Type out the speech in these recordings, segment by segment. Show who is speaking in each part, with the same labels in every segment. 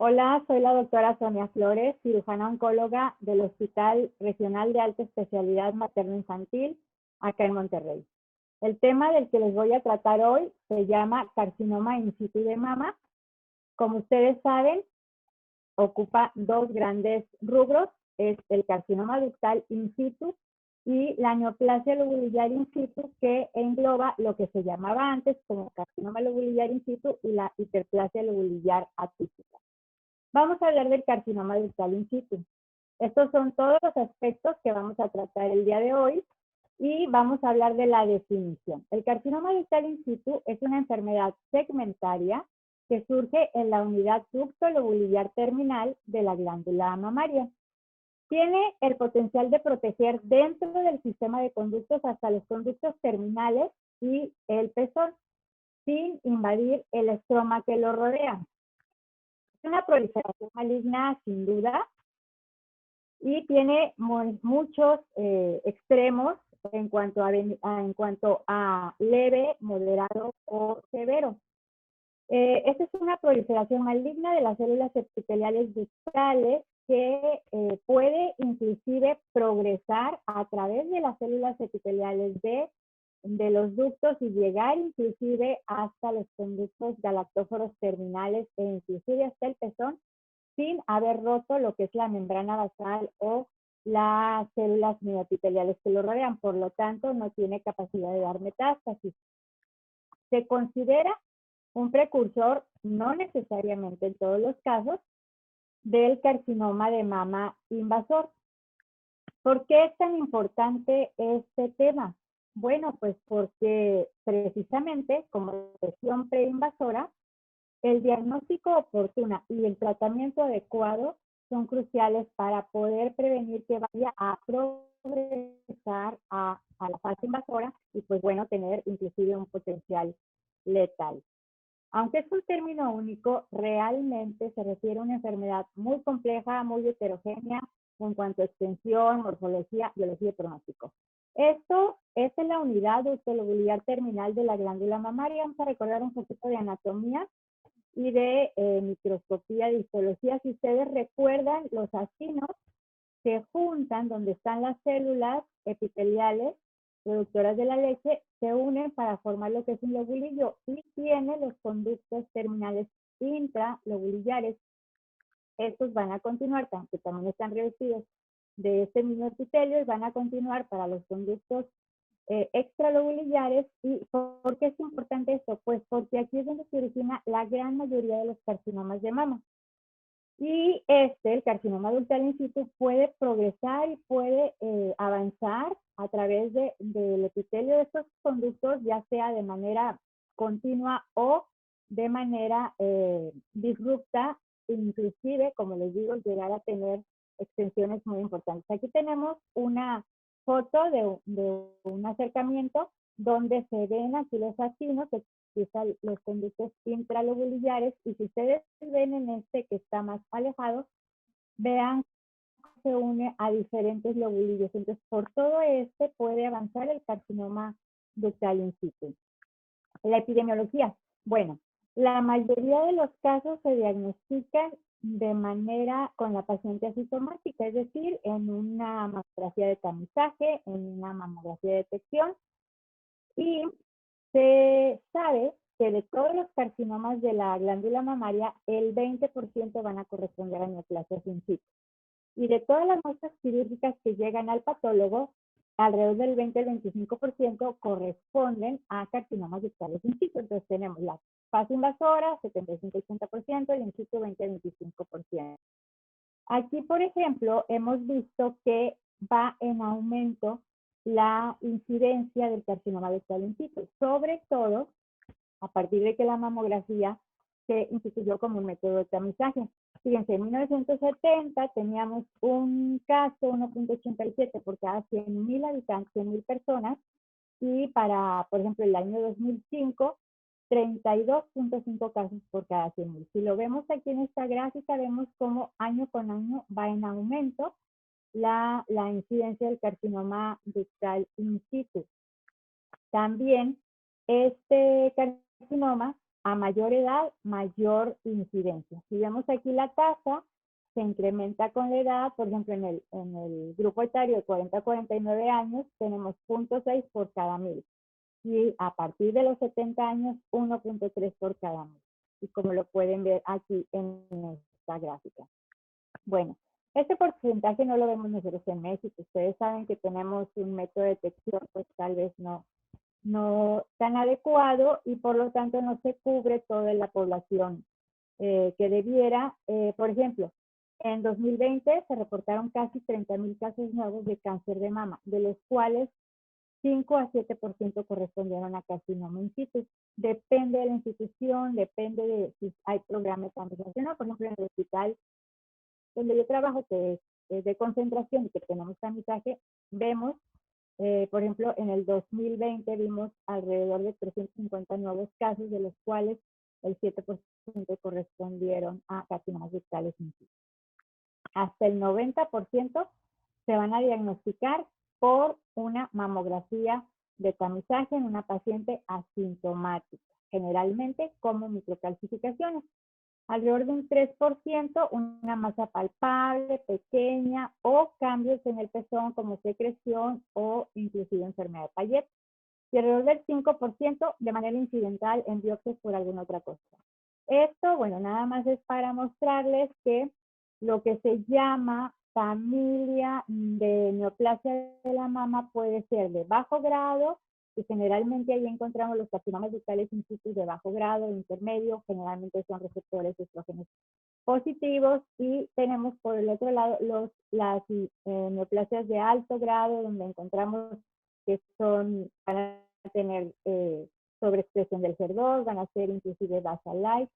Speaker 1: Hola, soy la doctora Sonia Flores, cirujana oncóloga del Hospital Regional de Alta Especialidad Materno-Infantil, acá en Monterrey. El tema del que les voy a tratar hoy se llama carcinoma in situ de mama. Como ustedes saben, ocupa dos grandes rubros, es el carcinoma ductal in situ y la neoplasia lobulillar in situ, que engloba lo que se llamaba antes como carcinoma lobulillar in situ y la hiperplasia lobulillar atípica. Vamos a hablar del carcinoma ductal in situ. Estos son todos los aspectos que vamos a tratar el día de hoy y vamos a hablar de la definición. El carcinoma ductal in situ es una enfermedad segmentaria que surge en la unidad ducto-lobulillar terminal de la glándula mamaria. Tiene el potencial de proteger dentro del sistema de conductos hasta los conductos terminales y el pezón, sin invadir el estroma que lo rodea. Es una proliferación maligna, sin duda, y tiene muchos extremos en cuanto a leve, moderado o severo. Esta es una proliferación maligna de las células epiteliales ductales que puede inclusive progresar a través de las células epiteliales de los ductos y llegar inclusive hasta los conductos galactóforos terminales e inclusive hasta el pezón, sin haber roto lo que es la membrana basal o las células mioepiteliales que lo rodean. Por lo tanto, no tiene capacidad de dar metástasis. Se considera un precursor, no necesariamente en todos los casos, del carcinoma de mama invasor. ¿Por qué es tan importante este tema? Bueno, pues porque precisamente como lesión preinvasora, el diagnóstico oportuno y el tratamiento adecuado son cruciales para poder prevenir que vaya a progresar a la fase invasora y pues bueno, tener inclusive un potencial letal. Aunque es un término único, realmente se refiere a una enfermedad muy compleja, muy heterogénea en cuanto a extensión, morfología, biología y pronóstico. Esto es en la unidad ductolobulillar terminal de la glándula mamaria. Vamos a recordar un poquito de anatomía y de microscopía de histología. Si ustedes recuerdan, los acinos se juntan donde están las células epiteliales productoras de la leche, se unen para formar lo que es un lobulillo y tiene los conductos terminales intralobulillares. Estos van a continuar, que también están revestidos de este mismo epitelio, y van a continuar para los conductos extralobulillares. ¿Y por qué es importante esto? Pues porque aquí es donde se origina la gran mayoría de los carcinomas de mama. Y el carcinoma ductal in situ, puede progresar y puede avanzar a través del epitelio de estos conductos, ya sea de manera continua o de manera disrupta, inclusive, como les digo, llegar a tener extensiones muy importantes. Aquí tenemos una foto de un acercamiento donde se ven aquí los acinos, que utilizan los conductos intralobulillares, y si ustedes ven en este que está más alejado, vean que se une a diferentes lobulillos. Entonces, por todo este puede avanzar el carcinoma ductal in situ. La epidemiología. Bueno, la mayoría de los casos se diagnostican de manera con la paciente asintomática, es decir, en una mamografía de tamizaje, en una mamografía de detección, y se sabe que de todos los carcinomas de la glándula mamaria, el 20% van a corresponder a neoplasias in situ. Y de todas las muestras quirúrgicas que llegan al patólogo, alrededor del 20 al 25% corresponden a carcinomas ductales in situ. Entonces tenemos la fase invasora, 75-80%, y in situ 20-25%. Aquí, por ejemplo, hemos visto que va en aumento la incidencia del carcinoma ductal in situ, sobre todo a partir de que la mamografía se instituyó como un método de tamizaje. Fíjense, en 1970 teníamos un caso, 1.87 por cada 100.000 habitantes, 100.000 personas, y para, por ejemplo, el año 2005, 32.5 casos por cada 100.000. Si lo vemos aquí en esta gráfica, vemos cómo año con año va en aumento la incidencia del carcinoma ductal in situ. También este carcinoma A mayor edad, mayor incidencia. Si vemos aquí la tasa, se incrementa con la edad. Por ejemplo, en el grupo etario de 40 a 49 años, tenemos 0.6 por cada 1000. Y a partir de los 70 años, 1.3 por cada 1000. Y como lo pueden ver aquí en esta gráfica. Bueno, este porcentaje no lo vemos nosotros en México. Ustedes saben que tenemos un método de detección, pues tal vez no tan adecuado y por lo tanto no se cubre toda la población que debiera. Por ejemplo, en 2020 se reportaron casi 30,000 casos nuevos de cáncer de mama, de los cuales 5 a 7% correspondieron a carcinoma in situ. Depende de la institución, depende de si hay programas nacional. Por ejemplo, en el hospital donde yo trabajo, que es de concentración y que tenemos tamizaje, vemos, por ejemplo, en el 2020 vimos alrededor de 350 nuevos casos, de los cuales el 7% correspondieron a carcinomas ductales in situ. Hasta el 90% se van a diagnosticar por una mamografía de tamizaje en una paciente asintomática, generalmente como microcalcificaciones. Alrededor de un 3%, una masa palpable, pequeña, o cambios en el pezón como secreción o inclusive enfermedad de Payet. Y alrededor del 5% de manera incidental en biopsias por alguna otra cosa. Esto, bueno, nada más es para mostrarles que lo que se llama familia de neoplasia de la mama puede ser de bajo grado, y generalmente ahí encontramos los carcinomas ductales in situ de bajo grado, intermedio, generalmente son receptores de estrógenos positivos, y tenemos por el otro lado las neoplasias de alto grado, donde encontramos que van a tener sobreexpresión del HER2, van a ser inclusive basal-like,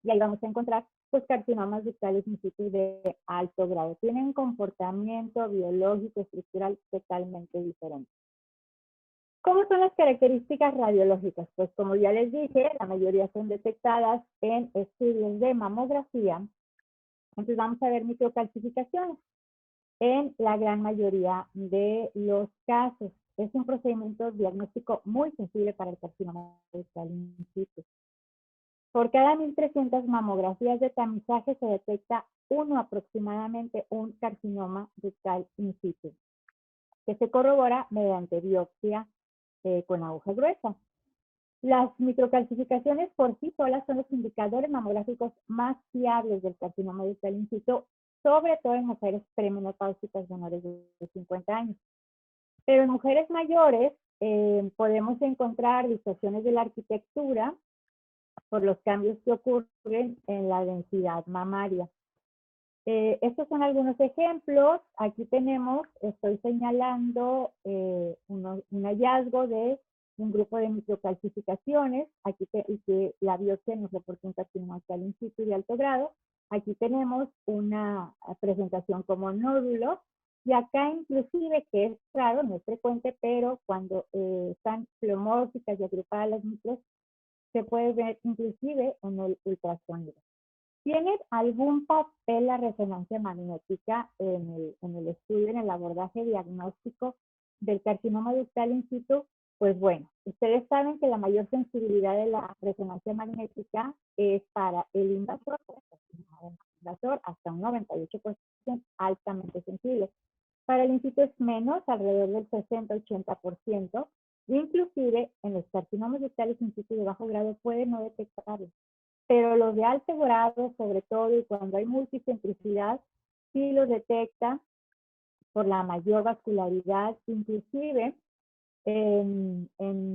Speaker 1: y ahí vamos a encontrar pues carcinomas ductales in situ de alto grado. Tienen comportamiento biológico, estructural totalmente diferente. ¿Cómo son las características radiológicas? Pues como ya les dije, la mayoría son detectadas en estudios de mamografía. Entonces vamos a ver microcalcificaciones en la gran mayoría de los casos. Es un procedimiento diagnóstico muy sensible para el carcinoma ductal in situ. Por cada 1.300 mamografías de tamizaje se detecta aproximadamente un carcinoma ductal in situ, que se corrobora mediante biopsia con aguja gruesa. Las microcalcificaciones por sí solas son los indicadores mamográficos más fiables del carcinoma ductal in situ, sobre todo en mujeres premenopáusicas menores de 50 años. Pero en mujeres mayores podemos encontrar distorsiones de la arquitectura por los cambios que ocurren en la densidad mamaria. Estos son algunos ejemplos. Aquí tenemos, estoy señalando un hallazgo de un grupo de microcalcificaciones. Aquí que la biopsia nos reporta un carcinoma ductal in situ de alto grado. Aquí tenemos una presentación como nódulo. Y acá inclusive, que es raro, no es frecuente, pero cuando están pleomórficas y agrupadas las micros, se puede ver inclusive en el ultrasonido. ¿Tiene algún papel la resonancia magnética en el estudio, en el abordaje diagnóstico del carcinoma ductal in situ? Pues bueno, ustedes saben que la mayor sensibilidad de la resonancia magnética es para el invasor, hasta un 98% altamente sensible. Para el in situ es menos, alrededor del 60-80%, inclusive en los carcinomas ductales in situ de bajo grado puede no detectarlo. Pero los de alto grado, sobre todo, y cuando hay multicentricidad, sí los detecta por la mayor vascularidad, inclusive en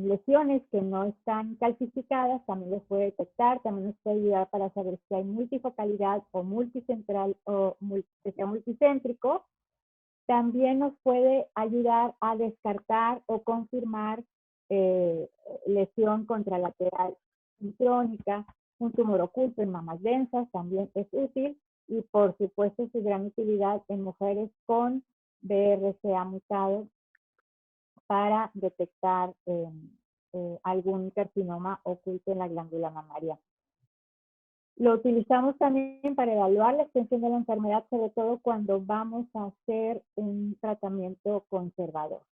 Speaker 1: lesiones que no están calcificadas, también los puede detectar, también nos puede ayudar para saber si hay multifocalidad o multicentral o que sea multicéntrico. También nos puede ayudar a descartar o confirmar lesión contralateral sincrónica, un tumor oculto en mamas densas también es útil, y por supuesto su gran utilidad en mujeres con BRCA mutado para detectar algún carcinoma oculto en la glándula mamaria. Lo utilizamos también para evaluar la extensión de la enfermedad, sobre todo cuando vamos a hacer un tratamiento conservador.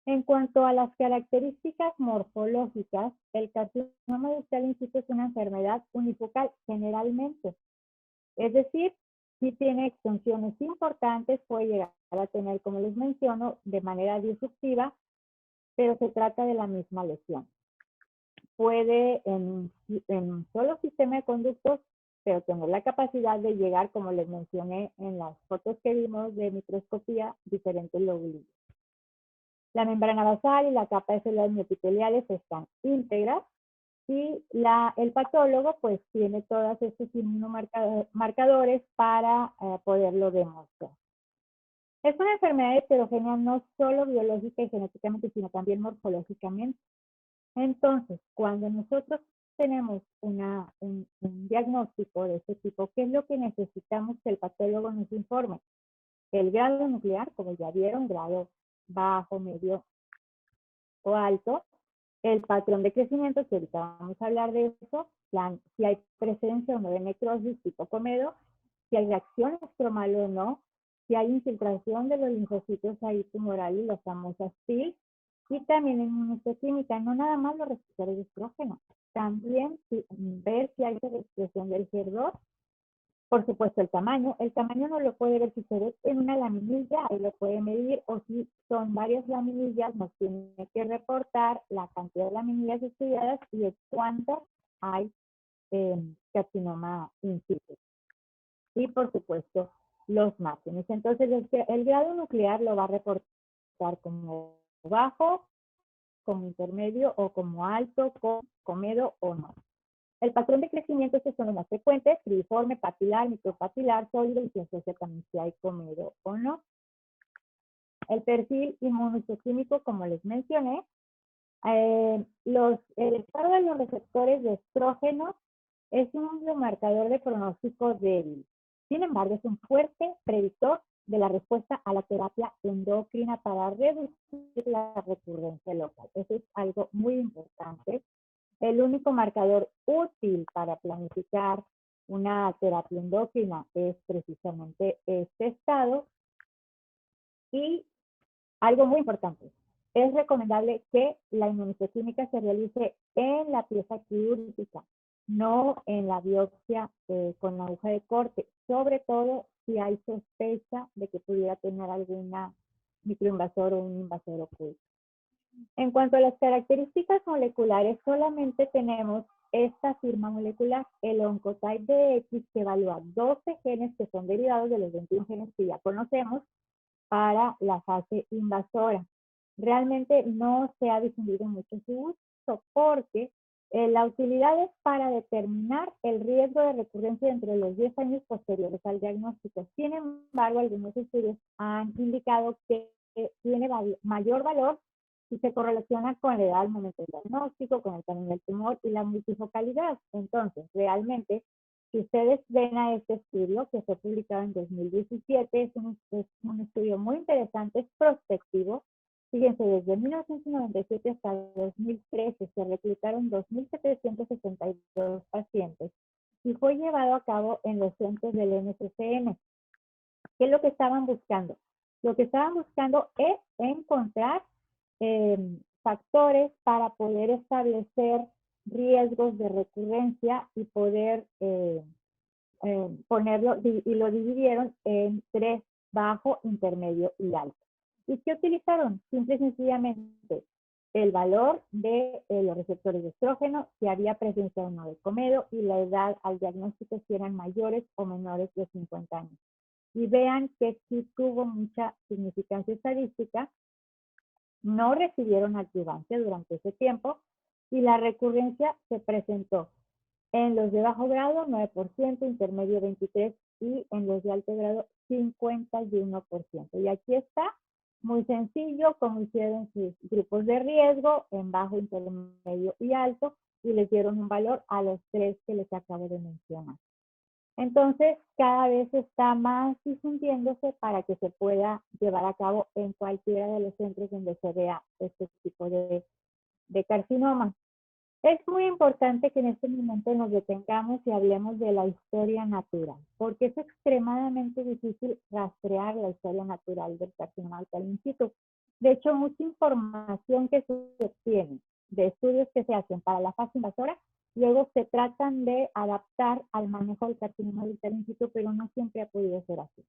Speaker 1: En cuanto a las características morfológicas, el carcinoma ductal in situ es una enfermedad unifocal generalmente. Es decir, si tiene extensiones importantes, puede llegar a tener, como les menciono, de manera disruptiva, pero se trata de la misma lesión. Puede en un solo sistema de conductos, pero tener la capacidad de llegar, como les mencioné en las fotos que vimos de microscopía, diferentes lóbulos. La membrana basal y la capa de células miopiteliales están íntegras y el patólogo pues tiene todos estos inmunomarcadores para poderlo demostrar. Es una enfermedad heterogénea no solo biológica y genéticamente, sino también morfológicamente. Entonces, cuando nosotros tenemos un diagnóstico de este tipo, ¿qué es lo que necesitamos que el patólogo nos informe? El grado nuclear, como ya vieron, grado bajo, medio o alto, el patrón de crecimiento, que ahorita vamos a hablar de eso, si hay presencia o no de necrosis tipo Comedo, si hay reacción estromal o no, si hay infiltración de los linfocitos ahí tumorales, las famosas TIL, y también en inmunohistoquímica, no nada más los receptores de estrógeno, también ver si hay expresión del HER2. Por supuesto, el tamaño no lo puede ver si se ve en una laminilla, ahí lo puede medir, o si son varias laminillas, nos tiene que reportar la cantidad de laminillas estudiadas y cuántas hay carcinoma in situ. Y por supuesto, los márgenes. Entonces, el grado nuclear lo va a reportar como bajo, como intermedio o como alto, con comedo o no. El patrón de crecimiento son los más frecuentes, filiforme, papilar, micropapilar, sólido, y se asocia también si hay comedo o no. El perfil inmunohistoquímico, como les mencioné, el estado de los receptores de estrógeno es un marcador de pronóstico débil. Sin embargo, es un fuerte predictor de la respuesta a la terapia endocrina para reducir la recurrencia local. Eso es algo muy importante. El único marcador útil para planificar una terapia endocrina es precisamente este estado. Y algo muy importante, es recomendable que la inmunohistoquímica se realice en la pieza quirúrgica, no en la biopsia con la aguja de corte, sobre todo si hay sospecha de que pudiera tener alguna microinvasor o un invasor oculto. En cuanto a las características moleculares, solamente tenemos esta firma molecular, el Oncotype DX, que evalúa 12 genes que son derivados de los 21 genes que ya conocemos para la fase invasora. Realmente no se ha difundido mucho su uso porque la utilidad es para determinar el riesgo de recurrencia entre los 10 años posteriores al diagnóstico. Sin embargo, algunos estudios han indicado que tiene mayor valor si se correlaciona con la edad al momento del diagnóstico, con el tamaño del tumor y la multifocalidad. Entonces, realmente, si ustedes ven a este estudio que fue publicado en 2017, es un estudio muy interesante, es prospectivo. Fíjense, desde 1997 hasta 2013 se reclutaron 2.762 pacientes y fue llevado a cabo en los centros del NCCN. ¿Qué es lo que estaban buscando? Lo que estaban buscando es encontrar factores para poder establecer riesgos de recurrencia y poder ponerlo, y lo dividieron en 3, bajo, intermedio y alto. ¿Y qué utilizaron? Simple y sencillamente el valor de los receptores de estrógeno, si había presencia o no de comedo, y la edad al diagnóstico, si eran mayores o menores de 50 años. Y vean que sí tuvo mucha significancia estadística, no recibieron adyuvancia durante ese tiempo y la recurrencia se presentó en los de bajo grado 9%, intermedio 23% y en los de alto grado 51%. Y aquí está, muy sencillo, como hicieron sus grupos de riesgo en bajo, intermedio y alto y les dieron un valor a los 3 que les acabo de mencionar. Entonces, cada vez está más difundiéndose para que se pueda llevar a cabo en cualquiera de los centros donde se vea este tipo de carcinoma. Es muy importante que en este momento nos detengamos y hablemos de la historia natural, porque es extremadamente difícil rastrear la historia natural del carcinoma ductal in situ. De hecho, mucha información que se obtiene de estudios que se hacen para la fase invasora, luego se tratan de adaptar al manejo del carcinoma ductal in situ, pero no siempre ha podido ser así.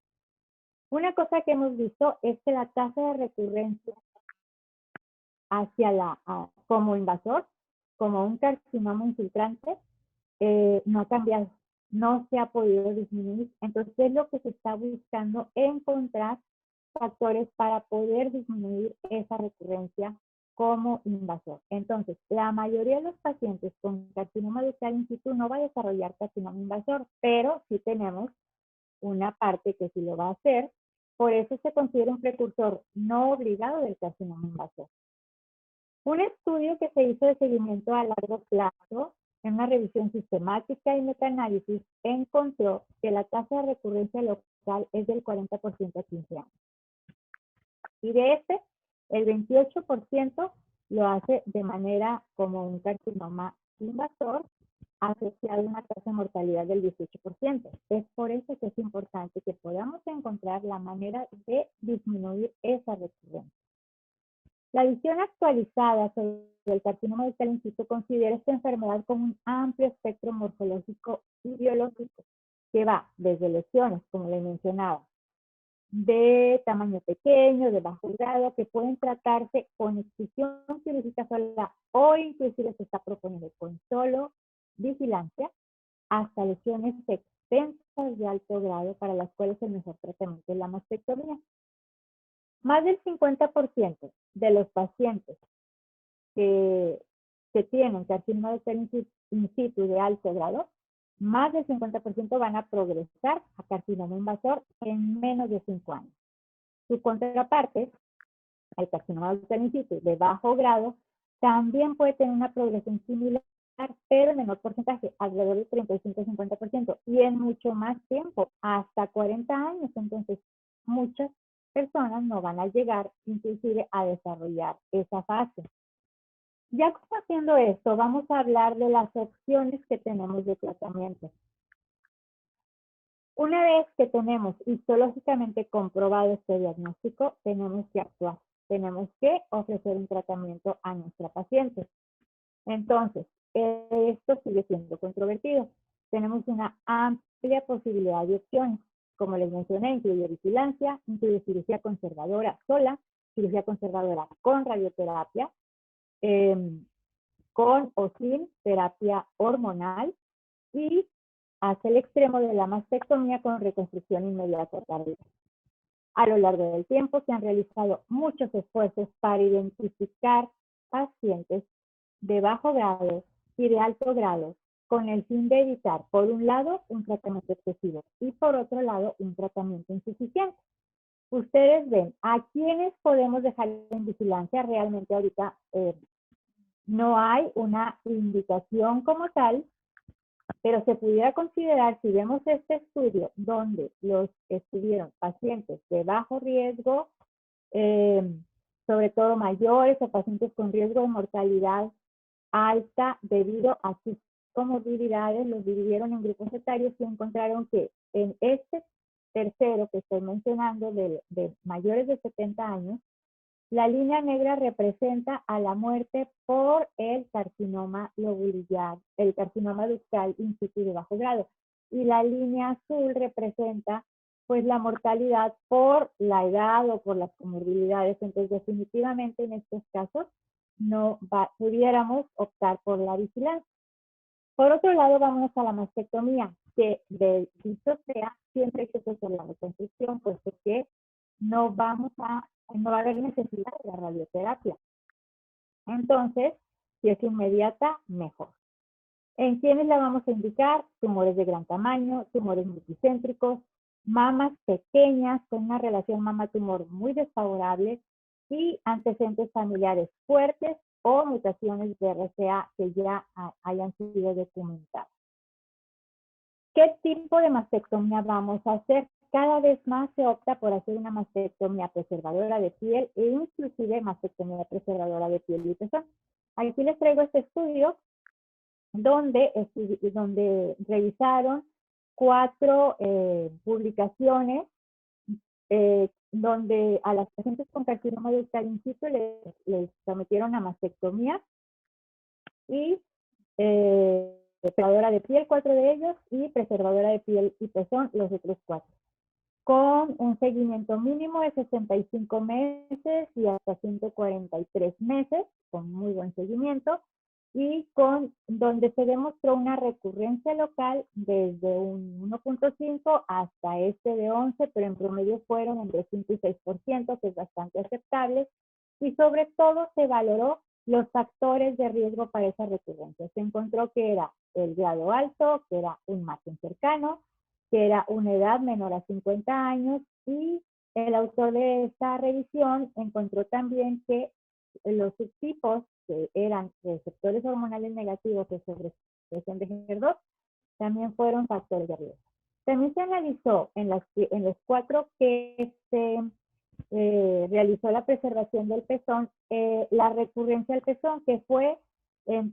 Speaker 1: Una cosa que hemos visto es que la tasa de recurrencia hacia como invasor, como un carcinoma infiltrante, no ha cambiado, no se ha podido disminuir. Entonces, es lo que se está buscando, encontrar factores para poder disminuir esa recurrencia como invasor. Entonces, la mayoría de los pacientes con carcinoma ductal in situ no va a desarrollar carcinoma invasor, pero sí tenemos una parte que sí lo va a hacer. Por eso se considera un precursor no obligado del carcinoma invasor. Un estudio que se hizo de seguimiento a largo plazo, en una revisión sistemática y metaanálisis, encontró que la tasa de recurrencia local es del 40% a 15 años. Y de este, el 28% lo hace de manera como un carcinoma invasor, asociado a una tasa de mortalidad del 18%. Es por eso que es importante que podamos encontrar la manera de disminuir esa recurrencia. La visión actualizada sobre el carcinoma ductal in situ considera esta enfermedad como un amplio espectro morfológico y biológico, que va desde lesiones, como les mencionaba, de tamaño pequeño, de bajo grado, que pueden tratarse con excisión quirúrgica sola o inclusive se está proponiendo con solo vigilancia, hasta lesiones extensas de alto grado para las cuales el mejor tratamiento es la mastectomía. Más del 50% de los pacientes que tienen carcinoma ductal in situ de alto grado, más del 50% van a progresar a carcinoma invasor en menos de 5 años. Su contraparte, el carcinoma ductal in situ de bajo grado, también puede tener una progresión similar, pero en menor porcentaje, alrededor del 35-50%, y en mucho más tiempo, hasta 40 años. Entonces, muchas personas no van a llegar inclusive a desarrollar esa fase. Ya conociendo esto, vamos a hablar de las opciones que tenemos de tratamiento. Una vez que tenemos histológicamente comprobado este diagnóstico, tenemos que actuar. Tenemos que ofrecer un tratamiento a nuestra paciente. Entonces, esto sigue siendo controvertido. Tenemos una amplia posibilidad de opciones. Como les mencioné, incluye vigilancia, incluye cirugía conservadora sola, cirugía conservadora con radioterapia, con o sin terapia hormonal y hasta el extremo de la mastectomía con reconstrucción inmediata tardía. A lo largo del tiempo se han realizado muchos esfuerzos para identificar pacientes de bajo grado y de alto grado con el fin de evitar, por un lado, un tratamiento excesivo y por otro lado, un tratamiento insuficiente. Ustedes ven, ¿a quiénes podemos dejar en vigilancia? Realmente ahorita no hay una indicación como tal, pero se pudiera considerar, si vemos este estudio donde los estuvieron pacientes de bajo riesgo, sobre todo mayores o pacientes con riesgo de mortalidad alta debido a sus comorbilidades, los dividieron en grupos etarios y encontraron que en este tercero que estoy mencionando de mayores de 70 años, la línea negra representa a la muerte por el carcinoma lobulillar, el carcinoma ductal in situ de bajo grado. Y la línea azul representa pues la mortalidad por la edad o por las comorbilidades. Entonces definitivamente en estos casos no pudiéramos optar por la vigilancia. Por otro lado, vamos a la mastectomía, que de dicho sea, siempre hay que hacer la reconstrucción, puesto que no va a haber necesidad de la radioterapia. Entonces, si es inmediata, mejor. ¿En quiénes la vamos a indicar? Tumores de gran tamaño, tumores multicéntricos, mamas pequeñas con una relación mama-tumor muy desfavorable y antecedentes familiares fuertes o mutaciones de RCA que ya hayan sido documentadas. ¿Qué tipo de mastectomía vamos a hacer? Cada vez más se opta por hacer una mastectomía preservadora de piel e inclusive mastectomía preservadora de piel y pezón. Aquí les traigo este estudio donde revisaron 4 publicaciones donde a las pacientes con carcinoma ductal in situ les sometieron a mastectomía y preservadora de piel 4 de ellos y preservadora de piel y pezón los otros 4, con un seguimiento mínimo de 65 meses y hasta 143 meses, con muy buen seguimiento, y donde se demostró una recurrencia local desde un 1.5 hasta de 11, pero en promedio fueron entre 5 y 6%, que es bastante aceptable, y sobre todo se valoró los factores de riesgo para esa recurrencia. Se encontró que era el grado alto, que era un margen cercano, que era una edad menor a 50 años, y el autor de esta revisión encontró también que los subtipos que eran receptores hormonales negativos de sobreexpresión de HER2 también fueron factores de riesgo. También se analizó en los 4 que se realizó la preservación del pezón, la recurrencia al pezón, que fue en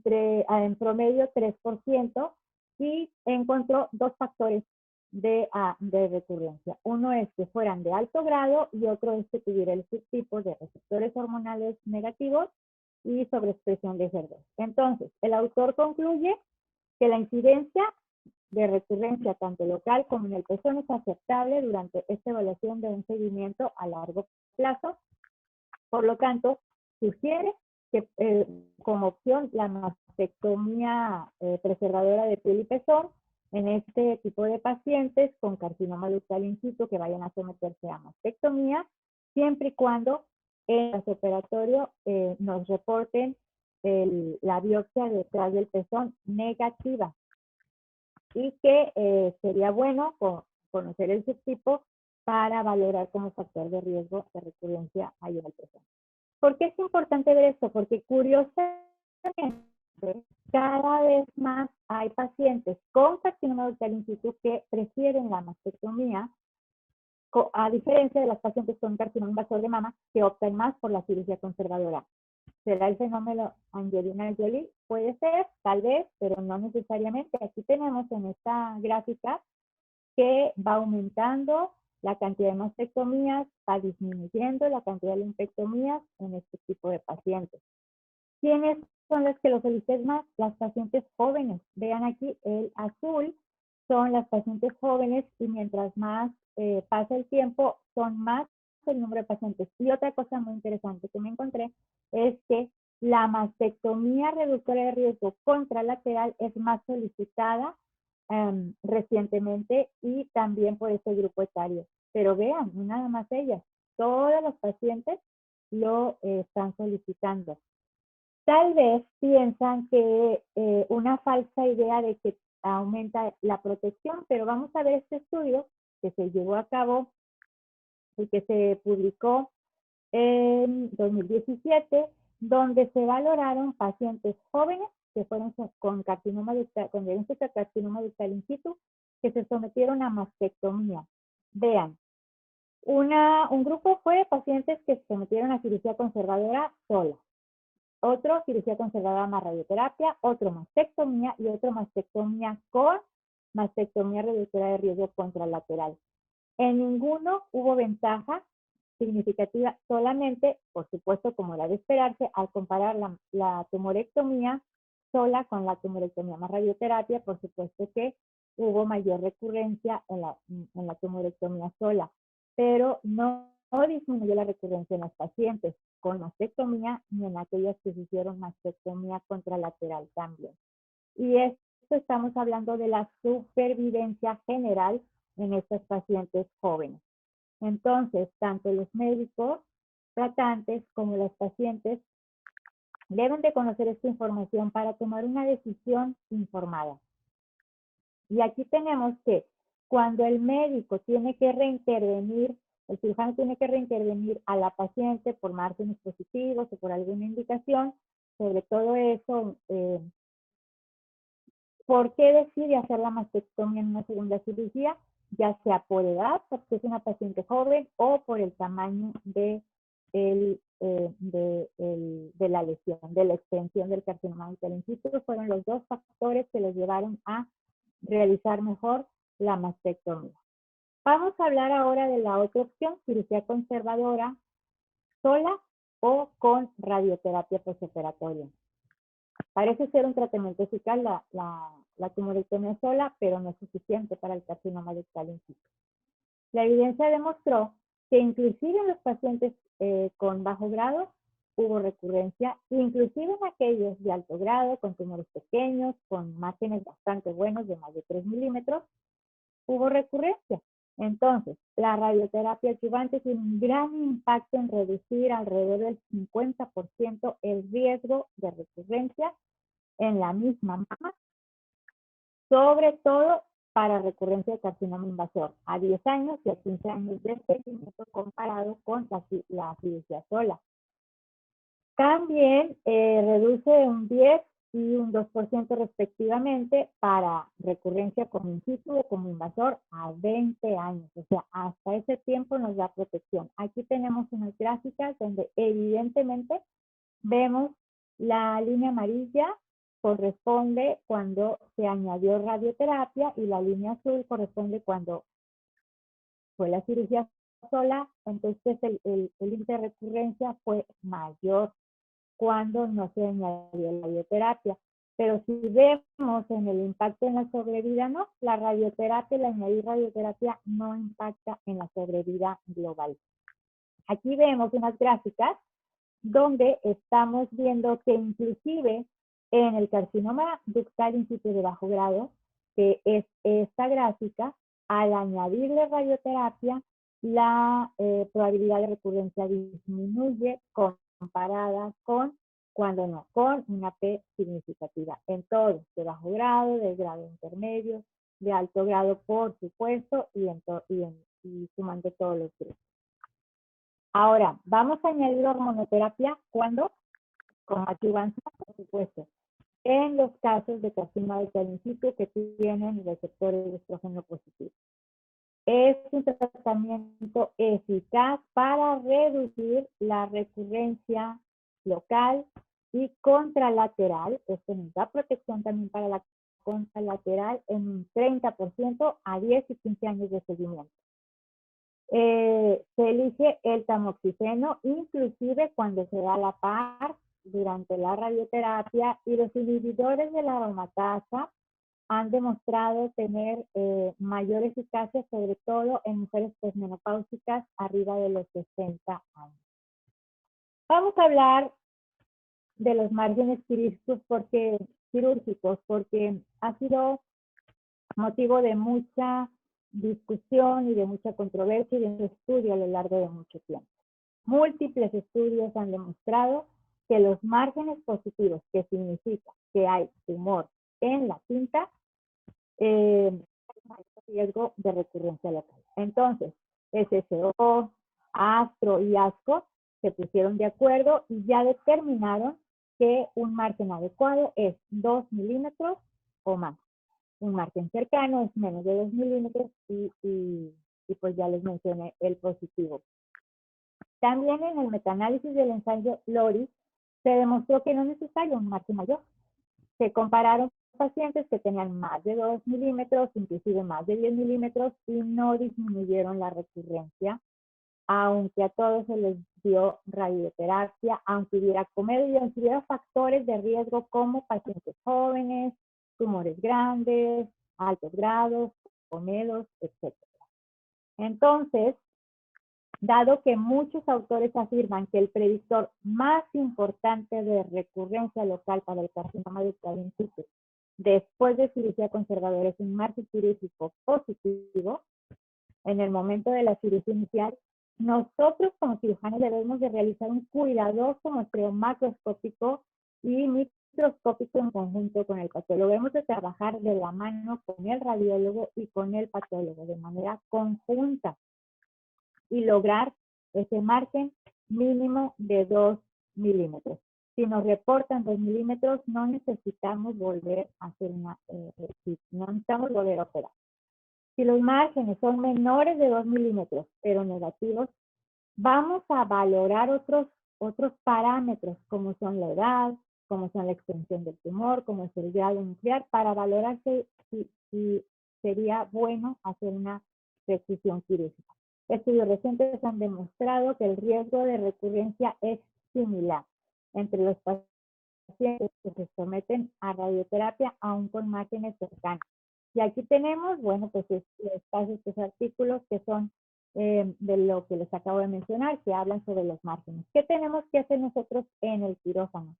Speaker 1: promedio 3%, y encontró 2 factores de recurrencia. Uno es que fueran de alto grado y otro es que tuviera el subtipo de receptores hormonales negativos y sobreexpresión de HER2. Entonces, el autor concluye que la incidencia de recurrencia tanto local como en el pezón es aceptable durante esta evaluación de un seguimiento a largo plazo. Por lo tanto, sugiere que como opción la mastectomía preservadora de piel y pezón en este tipo de pacientes con carcinoma ductal in situ que vayan a someterse a mastectomía, siempre y cuando en el operatorio nos reporten la biopsia detrás del pezón negativa, y que sería bueno conocer el subtipo para valorar como factor de riesgo de recurrencia ahí en el pezón. ¿Por qué es importante ver esto? Porque curiosamente cada vez más hay pacientes con carcinoma ductal in situ que prefieren la mastectomía, a diferencia de las pacientes con carcinoma invasor de mama que optan más por la cirugía conservadora. ¿Será el fenómeno Angelina Jolie? Puede ser, tal vez, pero no necesariamente. Aquí tenemos en esta gráfica que va aumentando la cantidad de mastectomías, va disminuyendo la cantidad de lumpectomías en este tipo de pacientes. ¿Quiénes son las que lo felicitan más? Las pacientes jóvenes. Vean aquí, el azul son las pacientes jóvenes, y mientras más pasa el tiempo, son más el número de pacientes. Y otra cosa muy interesante que me encontré es que la mastectomía reductora de riesgo contralateral es más solicitada recientemente y también por este grupo etario. Pero vean, no nada más ellas, todos los pacientes lo están solicitando. Tal vez piensan que una falsa idea de que aumenta la protección, pero vamos a ver este estudio que se llevó a cabo y que se publicó en 2017, donde se valoraron pacientes jóvenes que fueron con carcinoma ductal, con diagnóstico de carcinoma ductal in situ, que se sometieron a mastectomía. Vean, un grupo fue pacientes que se sometieron a cirugía conservadora sola, otro cirugía conservadora más radioterapia, otro mastectomía y otro mastectomía con mastectomía reductora de riesgo contralateral. En ninguno hubo ventaja significativa, solamente, por supuesto, como era de esperarse, al comparar la tumorectomía sola con la tumorectomía más radioterapia, por supuesto que hubo mayor recurrencia en la tumorectomía sola, pero no disminuyó la recurrencia en los pacientes con mastectomía ni en aquellas que se hicieron mastectomía contralateral también. Y esto estamos hablando de la supervivencia general en estos pacientes jóvenes. Entonces, tanto los médicos tratantes como los pacientes deben de conocer esta información para tomar una decisión informada. Y aquí tenemos que cuando el médico tiene que reintervenir, el cirujano tiene que reintervenir a la paciente por márgenes positivos o por alguna indicación, sobre todo eso, ¿por qué decide hacer la mastectomía en una segunda cirugía? Ya sea por edad, porque es una paciente joven, o por el tamaño de la lesión, de la extensión del carcinoma ductal in situ. Fueron los 2 factores que los llevaron a realizar mejor la mastectomía. Vamos a hablar ahora de la otra opción, cirugía conservadora, sola o con radioterapia postoperatoria. Parece ser un tratamiento eficaz la tumorectomía sola, pero no es suficiente para el carcinoma ductal in situ. La evidencia demostró que inclusive en los pacientes con bajo grado hubo recurrencia, inclusive en aquellos de alto grado, con tumores pequeños, con márgenes bastante buenos de más de 3 milímetros, hubo recurrencia. Entonces, la radioterapia adyuvante tiene un gran impacto en reducir alrededor del 50% el riesgo de recurrencia en la misma mama, sobre todo para recurrencia de carcinoma invasor, a 10 años y a 15 años de seguimiento comparado con la cirugía sola. También reduce un 10 y un 2% respectivamente para recurrencia como in situ o como invasor a 20 años. O sea, hasta ese tiempo nos da protección. Aquí tenemos unas gráficas donde evidentemente vemos la línea amarilla corresponde cuando se añadió radioterapia y la línea azul corresponde cuando fue la cirugía sola. Entonces el índice de recurrencia fue mayor cuando no se añadió la radioterapia. Pero si vemos en el impacto en la sobrevida, no, la radioterapia, el añadir radioterapia no impacta en la sobrevida global. Aquí vemos unas gráficas donde estamos viendo que inclusive en el carcinoma ductal in situ de bajo grado, que es esta gráfica, al añadirle radioterapia, la probabilidad de recurrencia disminuye comparada con cuando no, con una P significativa. En todos, de bajo grado, de grado intermedio, de alto grado, por supuesto, y sumando todos los grupos. Ahora, vamos a añadir hormonoterapia cuando, con adyuvancia, por supuesto, en los casos de carcinoma ductal in situ que tienen receptores de estrógeno positivo. Es un tratamiento eficaz para reducir la recurrencia local y contralateral. Esto nos da protección también para la contralateral en un 30% a 10 y 15 años de seguimiento. Se elige el tamoxifeno, inclusive cuando se da la par durante la radioterapia, y los inhibidores de la aromatasa han demostrado tener mayor eficacia, sobre todo en mujeres posmenopáusicas arriba de los 60 años. Vamos a hablar de los márgenes quirúrgicos porque ha sido motivo de mucha discusión y de mucha controversia y de mucho estudio a lo largo de mucho tiempo. Múltiples estudios han demostrado que los márgenes positivos, que significa que hay tumor en la cinta, hay riesgo de recurrencia local. Entonces, SSO, ASTRO y ASCO se pusieron de acuerdo y ya determinaron que un margen adecuado es 2 milímetros o más. Un margen cercano es menos de 2 milímetros y pues ya les mencioné el positivo. También en el metaanálisis del ensayo LORI se demostró que no es necesario un margen mayor. Se compararon pacientes que tenían más de 2 milímetros, inclusive más de 10 milímetros, y no disminuyeron la recurrencia, aunque a todos se les dio radioterapia, aunque hubiera comedia, aunque hubiera factores de riesgo como pacientes jóvenes, tumores grandes, altos grados, comedos, etc. Entonces, dado que muchos autores afirman que el predictor más importante de recurrencia local para el carcinoma ductal in situ después de cirugía conservadora es un margen quirúrgico positivo, en el momento de la cirugía inicial, nosotros como cirujanos debemos de realizar un cuidadoso muestreo macroscópico y microscópico en conjunto con el patólogo. Debemos de trabajar de la mano con el radiólogo y con el patólogo de manera conjunta y lograr ese margen mínimo de 2 milímetros. Si nos reportan 2 milímetros, no necesitamos volver a hacer no necesitamos volver a operar. Si los márgenes son menores de 2 milímetros, pero negativos, vamos a valorar otros parámetros, como son la edad, como son la extensión del tumor, como es el grado nuclear, para valorar si sería bueno hacer una precisión quirúrgica. Estudios recientes han demostrado que el riesgo de recurrencia es similar entre los pacientes que se someten a radioterapia aún con márgenes cercanos. Y aquí tenemos, bueno, pues estos artículos que son de lo que les acabo de mencionar, que hablan sobre los márgenes. ¿Qué tenemos que hacer nosotros en el quirófano?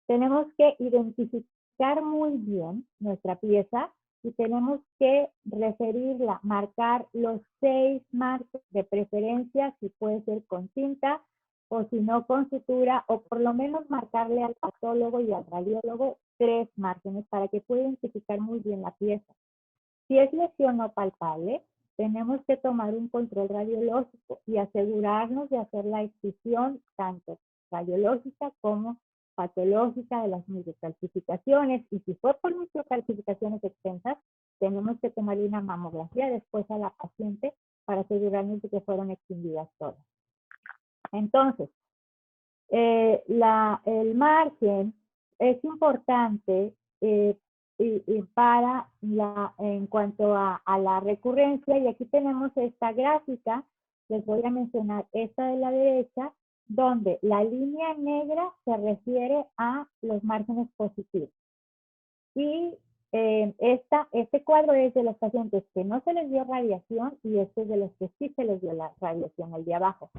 Speaker 1: Tenemos que identificar muy bien nuestra pieza y tenemos que referirla, marcar los 6 marcos de preferencia, si puede ser con cinta o si no con sutura, o por lo menos marcarle al patólogo y al radiólogo 3 márgenes para que pueda identificar muy bien la pieza. Si es lesión no palpable, tenemos que tomar un control radiológico y asegurarnos de hacer la excisión tanto radiológica como patológica de las microcalcificaciones. Y si fue por microcalcificaciones extensas, tenemos que tomarle una mamografía después a la paciente para asegurarnos de que fueron extinguidas todas. Entonces, el margen es importante y para en cuanto a la recurrencia, y aquí tenemos esta gráfica, les voy a mencionar esta de la derecha, donde la línea negra se refiere a los márgenes positivos. Y este cuadro es de los pacientes que no se les dio radiación y este es de los que sí se les dio la radiación, el de abajo.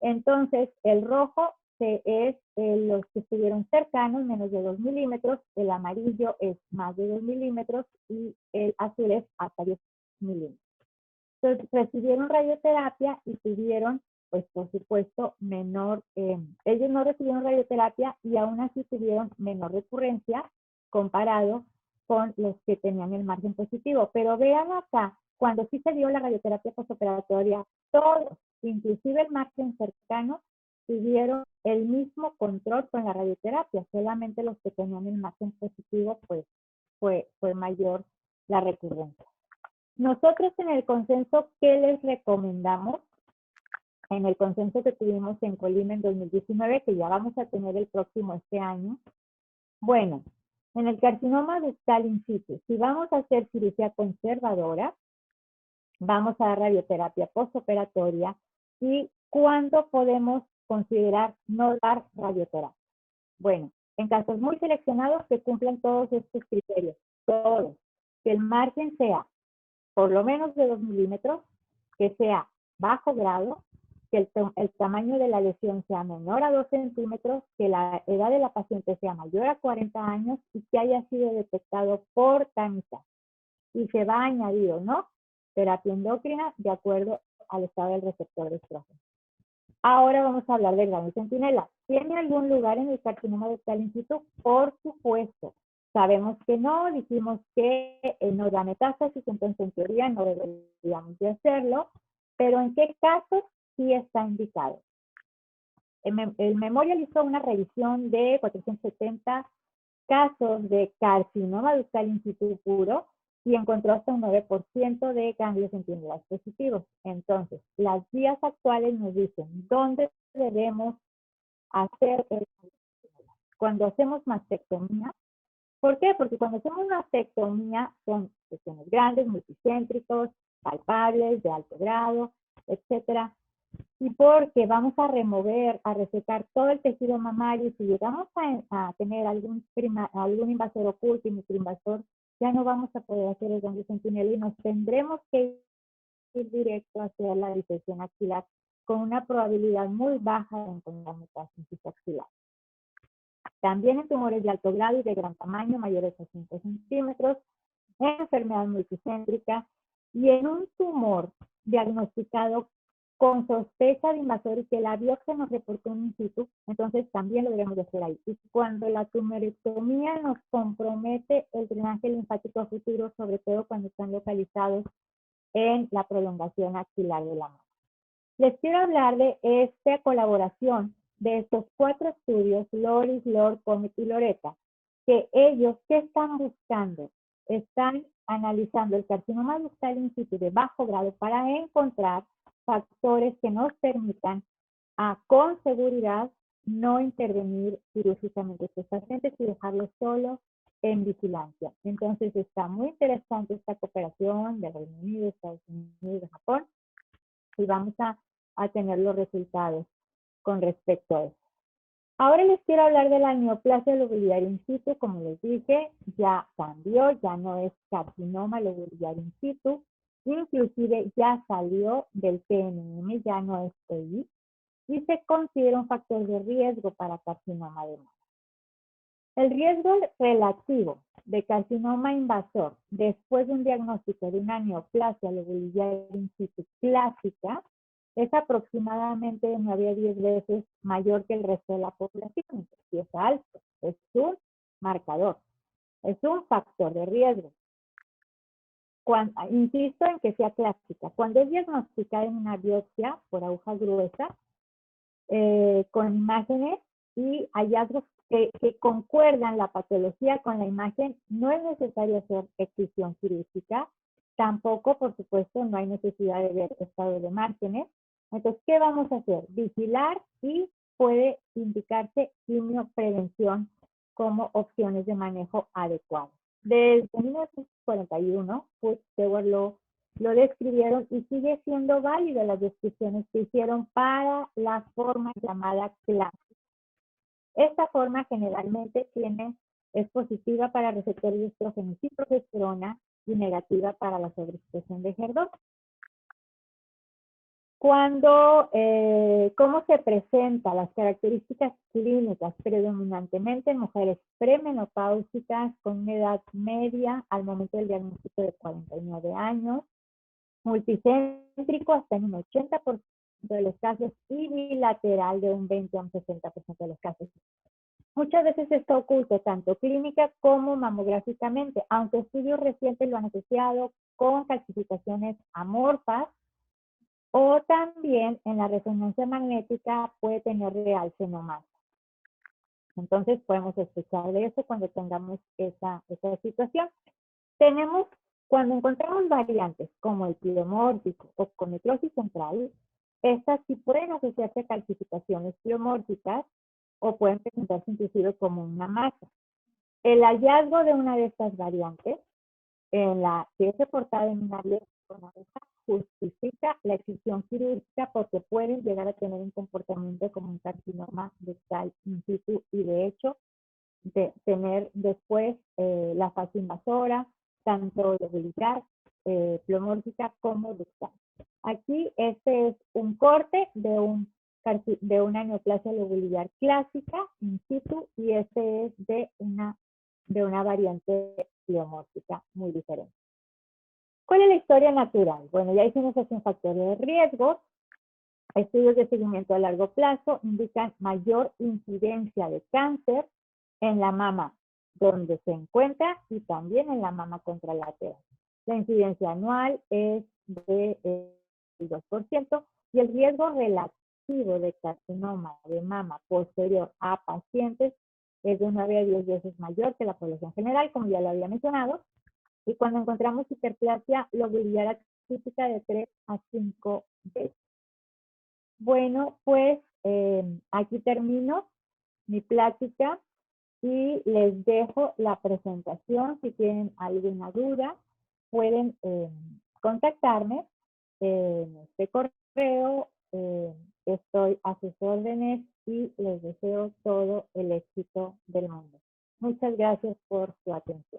Speaker 1: Entonces, el rojo es los que estuvieron cercanos, menos de 2 milímetros, el amarillo es más de 2 milímetros y el azul es hasta 10 milímetros. Entonces, recibieron radioterapia y tuvieron, pues por supuesto, menor, ellos no recibieron radioterapia y aún así tuvieron menor recurrencia comparado con los que tenían el margen positivo. Pero vean acá, cuando sí se dio la radioterapia postoperatoria, todos, inclusive el margen cercano, tuvieron el mismo control con la radioterapia, solamente los que tenían el margen positivo, pues fue mayor la recurrencia. Nosotros en el consenso, ¿qué les recomendamos? En el consenso que tuvimos en Colima en 2019, que ya vamos a tener el próximo este año. Bueno, en el carcinoma ductal in situ, si vamos a hacer cirugía conservadora, vamos a dar radioterapia postoperatoria y ¿cuándo podemos considerar no dar radioterapia? Bueno, en casos muy seleccionados que cumplan todos estos criterios, todos, que el margen sea por lo menos de 2 milímetros, que sea bajo grado, que el tamaño de la lesión sea menor a 2 centímetros, que la edad de la paciente sea mayor a 40 años y que haya sido detectado por TANITA. Y se va a añadir o no terapia endocrina de acuerdo al estado del receptor de estrógeno. Ahora vamos a hablar del ganglio centinela. ¿Tiene algún lugar en el carcinoma ductal in situ? Por supuesto. Sabemos que no, dijimos que no da metástasis, entonces en teoría no deberíamos de hacerlo, pero ¿en qué casos sí está indicado? El Memorial hizo una revisión de 470 casos de carcinoma ductal in situ puro y encontró hasta un 9% de ganglios centinelas positivos. Entonces, las guías actuales nos dicen dónde debemos hacer cuando hacemos mastectomía. ¿Por qué? Porque cuando hacemos mastectomía son lesiones grandes, multicéntricos, palpables, de alto grado, etcétera. Y porque vamos a remover, a resecar todo el tejido mamario, y si llegamos a tener algún invasor oculto y microinvasor, ya no vamos a poder hacer el ganglio centinela y nos tendremos que ir directo hacia la disección axilar con una probabilidad muy baja de encontrar metástasis axilar. También en tumores de alto grado y de gran tamaño, mayores a 5 centímetros, en enfermedad multicéntrica y en un tumor diagnosticado con sospecha de invasor y que la biopsia nos reportó un in situ, entonces también lo debemos de hacer ahí. Y cuando la tumorectomía nos compromete el drenaje linfático futuro, sobre todo cuando están localizados en la prolongación axilar de la mama. Les quiero hablar de esta colaboración de estos 4 estudios, Loris, Lord, Comet y Loretta, que ellos, ¿qué están buscando? Están analizando el carcinoma ductal in situ de bajo grado para encontrar factores que nos permitan con seguridad no intervenir quirúrgicamente a estos pacientes y dejarlos solos en vigilancia. Entonces está muy interesante esta cooperación de Reino Unido, Estados Unidos, Japón, y vamos a tener los resultados con respecto a eso. Ahora les quiero hablar de la neoplasia lobular in situ. Como les dije, ya cambió, ya no es carcinoma lobular in situ, inclusive ya salió del PNM, ya no es PI, y se considera un factor de riesgo para carcinoma de mama. El riesgo relativo de carcinoma invasor después de un diagnóstico de una neoplasia lobular in situ clásica es aproximadamente de 9 a 10 veces mayor que el resto de la población. Y es alto, es un marcador, es un factor de riesgo. Insisto en que sea clásica. Cuando es diagnosticada en una biopsia por aguja gruesa, con imágenes y hallazgos que concuerdan la patología con la imagen, no es necesario hacer excisión quirúrgica, tampoco, por supuesto, no hay necesidad de ver estado de márgenes. Entonces, ¿qué vamos a hacer? Vigilar, y puede indicarse quimioprevención como opciones de manejo adecuadas. Desde 1941, Stewart lo describieron y sigue siendo válida las descripciones que hicieron para la forma llamada clásica. Esta forma generalmente es positiva para receptores de estrógenos y progesterona y negativa para la sobreexpresión de HER2. ¿Cómo se presenta? Las características clínicas predominantemente en mujeres premenopáusicas con una edad media al momento del diagnóstico de 49 años, multicéntrico hasta en un 80% de los casos y bilateral de un 20 a un 60% de los casos. Muchas veces está oculto tanto clínica como mamográficamente, aunque estudios recientes lo han asociado con calcificaciones amorfas, o también en la resonancia magnética puede tener realce no más. Entonces podemos sospechar de eso cuando tengamos esa situación. Cuando encontramos variantes como el pleomórfico o con necrosis central, estas sí pueden asociarse a calcificaciones pleomórficas o pueden presentarse inclusive como una masa. El hallazgo de una de estas variantes, que es reportada en una biopsia con aguja, justifica la excisión quirúrgica porque pueden llegar a tener un comportamiento como un carcinoma rectal in situ y de hecho de tener después la fase invasora, tanto lobular, pleomórfica como ductal. Aquí este es un corte de una neoplasia lobular clásica in situ y este es de una variante pleomórfica muy diferente. ¿Cuál es la historia natural? Bueno, ya hicimos un factor de riesgo. Estudios de seguimiento a largo plazo indican mayor incidencia de cáncer en la mama donde se encuentra y también en la mama contralateral. La incidencia anual es de el 2% y el riesgo relativo de carcinoma de mama posterior a pacientes es de 9 a 10 veces mayor que la población general, como ya lo había mencionado. Y cuando encontramos hiperplasia lobular atípica de 3 a 5 veces. Bueno, pues aquí termino mi plática y les dejo la presentación. Si tienen alguna duda, pueden contactarme en este correo. Estoy a sus órdenes y les deseo todo el éxito del mundo. Muchas gracias por su atención.